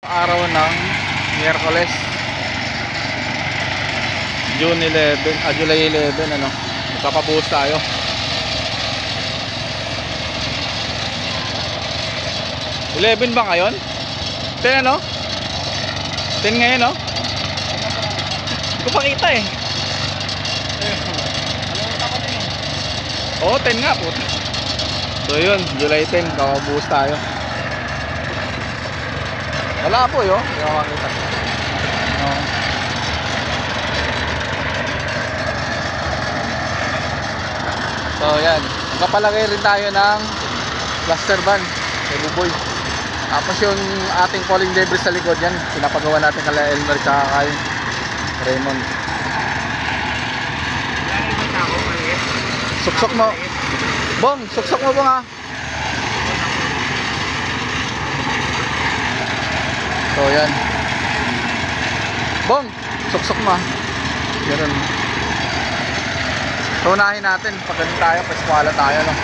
Araw ng Miyerkules, July 11, ano, magpapabuhos tayo. Eleven ba ngayon? 10 ano? 10 ngayon, no? Hindi ko pakita eh. Oo, 10 nga po. So yun, July 10, papabuhos tayo. Wala po yun, hindi ko makita. No. So yan, magpapalagay rin tayo ng cluster van kay Buboy. Tapos yung ating falling debris sa likod yan, pinapagawa natin kala Elmer tsaka kay Raymond. Suksok mo Bong, suksok mo Bong ha. So yan Bong, suksok mo ha. Ganun. So unahin natin, pag ganun tayo, paswala tayo no?